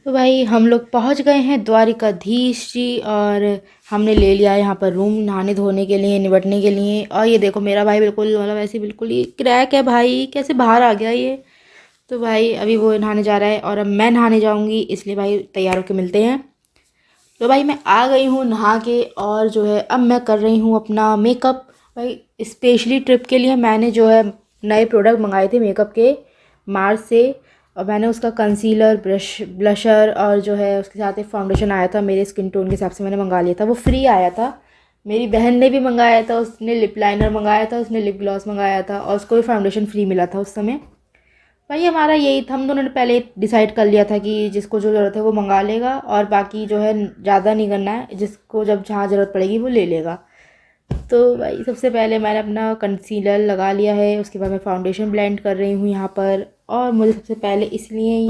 तो भाई हम लोग पहुंच गए हैं द्वारिकाधीश जी। और हमने ले लिया है यहाँ पर रूम नहाने धोने के लिए, निबटने के लिए। और ये देखो मेरा भाई बिल्कुल मतलब ऐसे बिल्कुल ही क्रैक है भाई, कैसे बाहर आ गया ये। तो भाई अभी वो नहाने जा रहा है और अब मैं नहाने जाऊंगी, इसलिए भाई तैयार होके मिलते हैं। तो भाई मैं आ गई हूँ नहा के, और जो है अब मैं कर रही हूँ अपना मेकअप। भाई स्पेशली ट्रिप के लिए मैंने जो है नए प्रोडक्ट मंगाए थे मेकअप के, मार्स से। और मैंने उसका कंसीलर, ब्लशर और जो है उसके साथ एक फाउंडेशन आया था मेरे स्किन टोन के हिसाब से, मैंने मंगा लिया था, वो फ्री आया था। मेरी बहन ने भी मंगाया था, उसने लिप लाइनर मंगाया था, उसने लिप ग्लॉस मंगाया था, और उसको भी फाउंडेशन फ्री मिला था उस समय। भाई हमारा यही था, हम दोनों ने पहले डिसाइड कर लिया था कि जिसको जो ज़रूरत है वो मंगा लेगा, और बाकी जो है ज़्यादा नहीं करना है, जिसको जब जहाँ ज़रूरत पड़ेगी वो ले लेगा। तो भाई सबसे पहले मैंने अपना कंसीलर लगा लिया है, उसके बाद मैं फाउंडेशन ब्लेंड कर रही हूँ यहाँ पर। और मुझे सबसे पहले इसलिए ही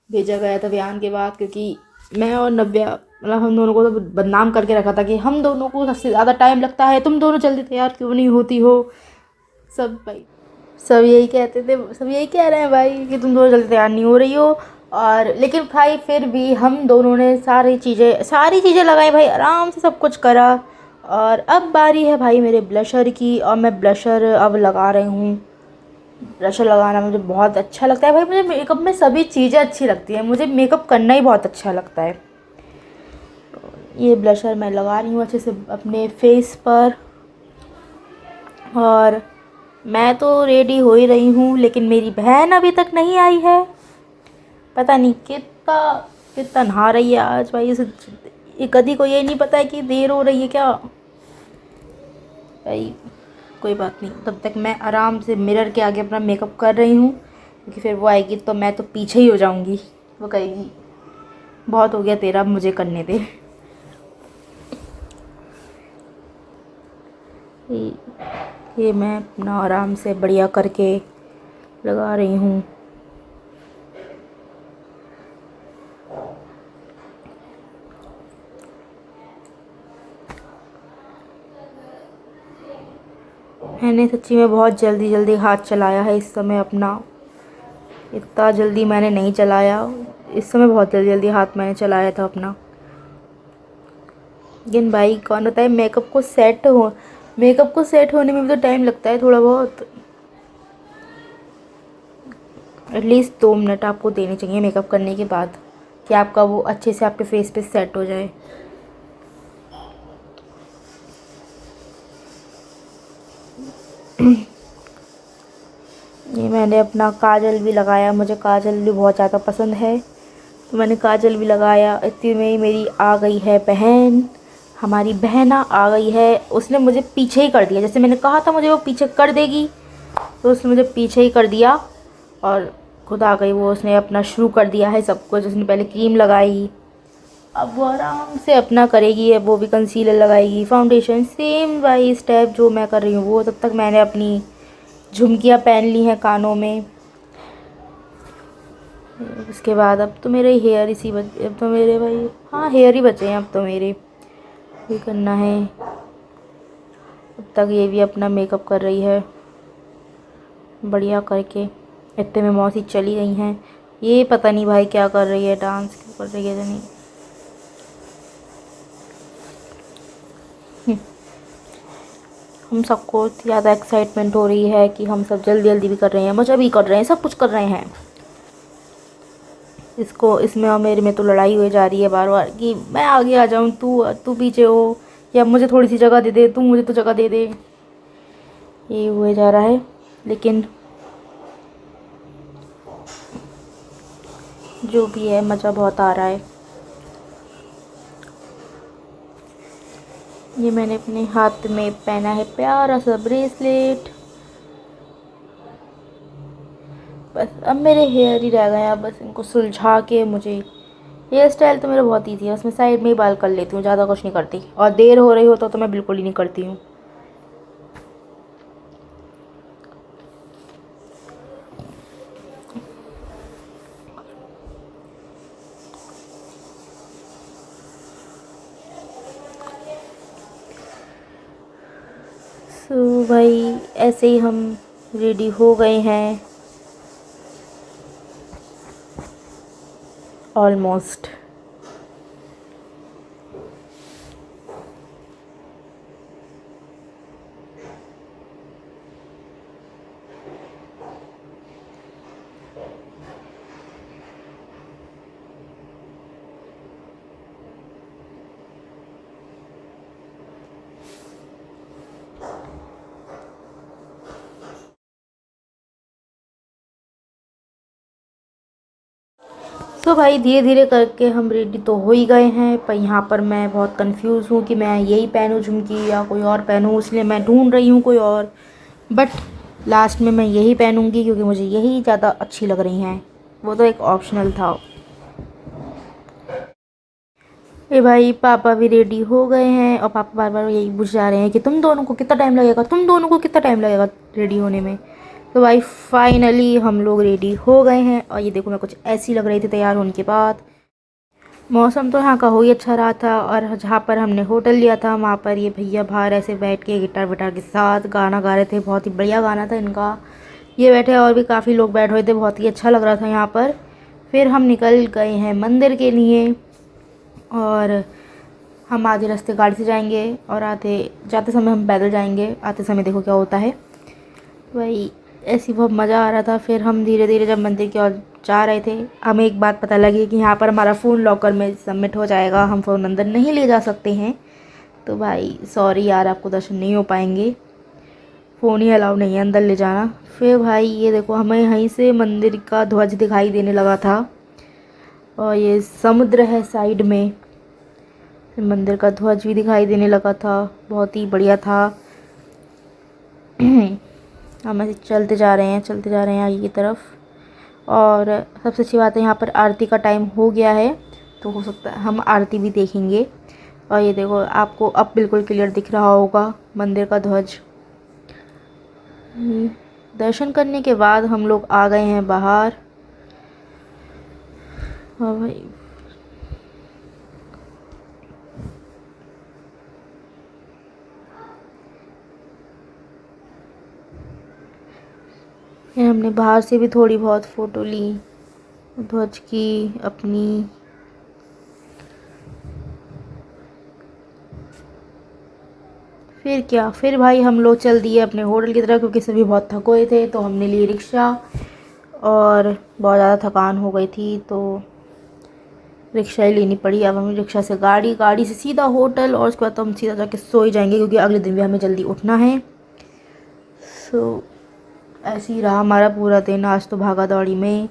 भेजा गया था बयान के बाद, क्योंकि मैं और नव्या मतलब हम दोनों को तो बदनाम करके रखा था कि हम दोनों को सबसे ज़्यादा टाइम लगता है, तुम दोनों जल्दी तैयार क्यों नहीं होती हो। सब भाई सब यही कहते थे, सब यही कह रहे हैं भाई कि तुम दोनों जल्दी तैयार नहीं हो रही हो। और लेकिन भाई फिर भी हम दोनों ने सारी चीज़ें लगाई भाई, आराम से सब कुछ करा। और अब बारी है भाई मेरे ब्लशर की, और मैं ब्लशर अब लगा रही हूँ। ब्लशर लगाना मुझे बहुत अच्छा लगता है भाई, मुझे मेकअप में सभी चीज़ें अच्छी लगती हैं, मुझे मेकअप करना ही बहुत अच्छा लगता है। ये ब्लशर मैं लगा रही हूँ अच्छे से अपने फेस पर। और मैं तो रेडी हो ही रही हूँ, लेकिन मेरी बहन अभी तक नहीं आई है। पता नहीं कितना कितना नहा रही है आज भाई, इसे ये कभी को ये नहीं पता है कि देर हो रही है क्या। भाई कोई बात नहीं, तब तक मैं आराम से मिरर के आगे अपना मेकअप कर रही हूँ, क्योंकि फिर वो आएगी तो मैं तो पीछे ही हो जाऊँगी। वो कहेगी बहुत हो गया तेरा, अब मुझे करने दे। ये मैं अपना आराम से बढ़िया करके लगा रही हूँ। मैंने सच्ची में बहुत जल्दी जल्दी हाथ चलाया है इस समय अपना, इतना जल्दी मैंने नहीं चलाया। इस समय बहुत जल्दी जल्दी हाथ मैंने चलाया था अपना। लेकिन भाई कौन होता है, मेकअप को सेट होने में भी तो टाइम लगता है थोड़ा बहुत। एटलीस्ट 2 मिनट आपको देने चाहिए मेकअप करने के बाद, कि आपका वो अच्छे से आपके फेस पे सेट हो जाए। ये मैंने अपना काजल भी लगाया, मुझे काजल भी बहुत ज़्यादा पसंद है, तो मैंने काजल भी लगाया। इतनी में ही मेरी आ गई है बहन, हमारी बहना आ गई है। उसने मुझे पीछे ही कर दिया, जैसे मैंने कहा था मुझे वो पीछे कर देगी, तो उसने मुझे पीछे ही कर दिया। और खुद आ गई वो, उसने अपना शुरू कर दिया है सब कुछ। उसने पहले क्रीम लगाई, अब वो आराम से अपना करेगी। अब वो भी कंसीलर लगाएगी, फाउंडेशन सेम वही स्टेप जो मैं कर रही हूँ वो। तब तक मैंने अपनी झुमकियाँ पहन ली हैं कानों में। उसके बाद अब तो मेरे हेयर इसी बच अब तो मेरे भाई हाँ हेयर ही बचे हैं अब तो मेरे, ये करना है। अब तक ये भी अपना मेकअप कर रही है बढ़िया करके। इतने में मौसी चली गई हैं, ये पता नहीं भाई क्या कर रही है, डांस क्यों कर रही है नहीं। हम सबको ज़्यादा एक्साइटमेंट हो रही है कि हम सब जल्दी जल्दी भी कर रहे हैं, मज़ा भी कर रहे हैं, सब कुछ कर रहे हैं। इसको इसमें और मेरे में तो लड़ाई हो जा रही है बार बार कि मैं आगे आ जाऊँ, तू तू पीछे हो, या मुझे थोड़ी सी जगह दे दे, तू मुझे तो जगह दे दे। ये हुए जा रहा है, लेकिन जो भी है मज़ा बहुत आ रहा है। ये मैंने अपने हाथ में पहना है प्यारा सा ब्रेसलेट। बस अब मेरे हेयर ही रह गए हैं, बस इनको सुलझा के मुझे। हेयर स्टाइल तो मेरा बहुत ईजी है, बस मैं साइड में ही बाल कर लेती हूँ, ज़्यादा कुछ नहीं करती। और देर हो रही हो तो मैं बिल्कुल ही नहीं करती हूँ। सो भाई ऐसे ही हम रेडी हो गए हैं, ऑलमोस्ट। तो भाई धीरे धीरे करके हम रेडी तो हो ही गए हैं, पर यहाँ पर मैं बहुत कंफ्यूज हूँ कि मैं यही पहनूँ झुमकी या कोई और पहनूँ, इसलिए मैं ढूंढ रही हूँ कोई और। बट लास्ट में मैं यही पहनूँगी क्योंकि मुझे यही ज़्यादा अच्छी लग रही हैं। वो तो एक ऑप्शनल था। ए भाई पापा भी रेडी हो गए हैं और पापा बार बार यही पूछ जा रहे हैं कि तुम दोनों को कितना टाइम लगेगा, तुम दोनों को कितना टाइम लगेगा रेडी होने में। तो भाई फाइनली हम लोग रेडी हो गए हैं और ये देखो मैं कुछ ऐसी लग रही थी तैयार होने के बाद। मौसम तो यहाँ का हो ही अच्छा रहा था और जहाँ पर हमने होटल लिया था वहाँ पर ये भैया बाहर ऐसे बैठ के गिटार विटार के साथ गाना गा रहे थे। बहुत ही बढ़िया गाना था इनका। ये बैठे और भी काफ़ी लोग बैठे हुए थे, बहुत ही अच्छा लग रहा था यहाँ पर। फिर हम निकल गए हैं मंदिर के लिए और हम आधे रास्ते गाड़ी से जाएंगे और आधे जाते समय हम पैदल जाएंगे। आते समय देखो क्या होता है। वही ऐसी बहुत मज़ा आ रहा था। फिर हम धीरे धीरे जब मंदिर की ओर जा रहे थे, हमें एक बात पता लगी कि यहाँ पर हमारा फ़ोन लॉकर में सबमिट हो जाएगा, हम फ़ोन अंदर नहीं ले जा सकते हैं। तो भाई सॉरी यार, आपको दर्शन नहीं हो पाएंगे, फ़ोन ही अलाउ नहीं है अंदर ले जाना। फिर भाई ये देखो हमें यहीं से मंदिर का ध्वज दिखाई देने लगा था और ये समुद्र है साइड में। फिर मंदिर का ध्वज भी दिखाई देने लगा था, बहुत ही बढ़िया था। हम ऐसे चलते जा रहे हैं आगे की तरफ। और सबसे अच्छी बात है यहाँ पर आरती का टाइम हो गया है, तो हो सकता है हम आरती भी देखेंगे। और ये देखो आपको अब बिल्कुल क्लियर दिख रहा होगा मंदिर का ध्वज। दर्शन करने के बाद हम लोग आ गए हैं बाहर। और भाई फिर हमने बाहर से भी थोड़ी बहुत फ़ोटो ली ध्वज की अपनी। फिर क्या, फिर भाई हम लोग चल दिए अपने होटल की तरफ क्योंकि सभी बहुत थके हुए थे। तो हमने लिए रिक्शा और बहुत ज़्यादा थकान हो गई थी तो रिक्शा ही लेनी पड़ी। अब हमें रिक्शा से गाड़ी से सीधा होटल और उसके बाद तो हम सीधा जाके सो ही जाएंगे क्योंकि अगले दिन भी हमें जल्दी उठना है। सो ऐसे ही रहा हमारा पूरा दिन आज तो भागा दौड़ी में।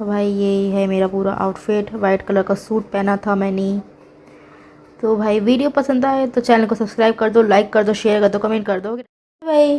और भाई ये है मेरा पूरा आउटफिट, वाइट कलर का सूट पहना था मैंने। तो भाई वीडियो पसंद आए तो चैनल को सब्सक्राइब कर दो, लाइक कर दो, शेयर कर दो, कमेंट कर दो। भाई।